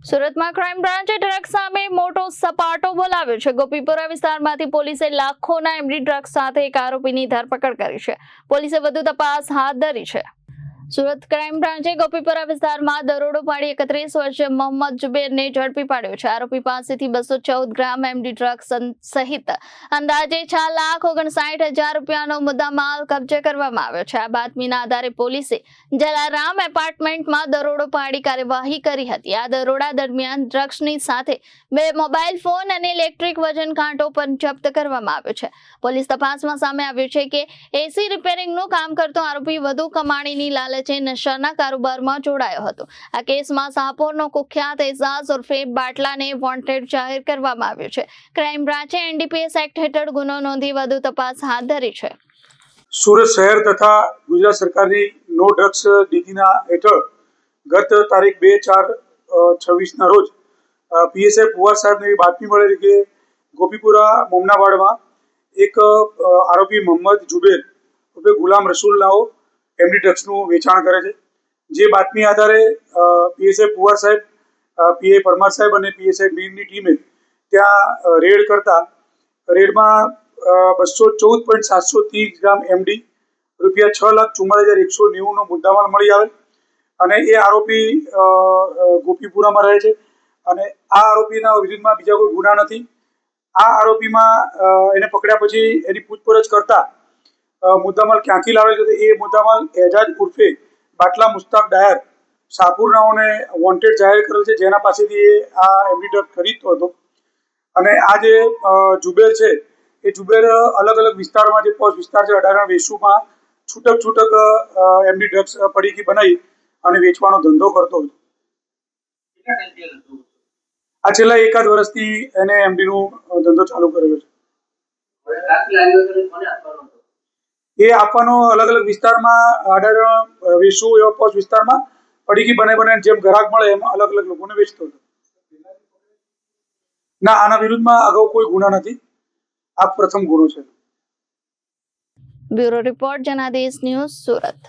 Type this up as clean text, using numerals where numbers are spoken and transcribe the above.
સુરતમાં crime બ્રાન્ચે drugs સામે મોટો સપાટો બોલાવ્યો છે। ગોપીપુરા વિસ્તારમાંથી પોલીસે લાખોના એમડી ડ્રગ્સ સાથે એક આરોપીની ધરપકડ કરી છે। પોલીસે વધુ તપાસ હાથ ધરી છે। સુરત ક્રાઇમ બ્રાન્ચે ગોપીપુરા વિસ્તારમાં દરોડો પાડી 31 વર્ષીય મોહમ્મદ જુબેરને ઝડપી પાડ્યો છે। આરોપી પાસેથી 214 ગ્રામ એમડી ડ્રગ્સ સહિત અંદાજે 4,59,000 રૂપિયાનો મુદ્દામાલ કબજે કરવામાં આવ્યો છે। આ બાતમીના આધારે પોલીસે જલારામ એપાર્ટમેન્ટમાં દરોડો પાડી કાર્યવાહી કરી હતી। આ દરોડા દરમિયાન ડ્રગ્સની સાથે 2 મોબાઈલ ફોન અને ઇલેક્ટ્રિક વજન કાંટો પણ જપ્ત કરવામાં આવ્યો છે। પોલીસ તપાસમાં સામે આવ્યું છે કે એસી રિપેરિંગનું કામ કરતો આરોપી વધુ કમાણીની લાલચે નશાના કારોબારમાં જોડાયો હતો। આ કેસમાં શાહપુરનો કુખ્યાત એઝાઝ ઉર્ફે બાટલાને વોન્ટેડ જાહેર કરવામાં આવ્યો છે। ક્રાઇમ બ્રાન્ચે એનડીપીએસ એક્ટ હેઠળ ગુનો નોંધી વધુ તપાસ હાથ ધરી છે। સુરત શહેર તથા ગુજરાત સરકારની નો ડ્રગ્સ નીતિના હેઠળ ગત તારીખ 2/4/26ના રોજ પીએસઆઈ પુવાર સાહેબને એવી બાતમી મળેલી કે ગોપીપુરા મોમનાવાડમાં એક આરોપી મોહમ્મદ જુબેર ઉર્ફે ગુલામ રસૂલ નાઓ એમડી ડ્રગ્સનું વેચાણ કરે છે। જે બાતમી આધારે પીએસઆઈ પુવાર સાહેબ, પીઆઈ પરમાર સાહેબ અને પીએસઆઈ મીરની ટીમે ત્યાં રેડ કરતા રેડમાં 214.730 ગ્રામ એમડી રૂપિયા 6,44,190નો મુદ્દામાલ મળી આવેલ અને એ આરોપી ગોપીપુરામાં રહે છે અને આ આરોપીના વિરુદ્ધમાં બીજા કોઈ ગુના નથી। આ આરોપીમાં એને પકડ્યા પછી એની પૂછપરછ કરતા મુદ્દામાલ ક્યાંથી લાવેલ છે એ મુદ્દામાલ એજાજ ઉર્ફે બાટલા મુસ્તાક ડાયર શાહપુરનાઓને વોન્ટેડ જાહેર કરેલ છે, જેના પાસેથી એ આ એમડી ડ્રગ ખરીદતો હતો। અને આ જે જુબેર છે એ જુબેર અલગ અલગ વિસ્તારમાં જે પોસ્ટ વિસ્તાર છે 18 વેસુમાં છૂટક એમડી ડ્રગ્સ પડીકી બનાવી અને વેચવાનો ધંધો કરતો હતો। આ છેલ્લા 1 વર્ષથી એને એમડીનો ધંધો ચાલુ કરેલો છે। એ આપવાનો અલગ અલગ વિસ્તારમાં 18 વેસુ એવા પોસ્ટ વિસ્તારમાં પડીકી બનાવી જેમ ગ્રાહક મળે એમ અલગ અલગ લોકોને વેચતો હતો। ના, આના વિરુદ્ધમાં અગાઉ કોઈ ગુના નથી, આ પ્રથમ ગુનો છે। Bureau report Janadesh news, Surat.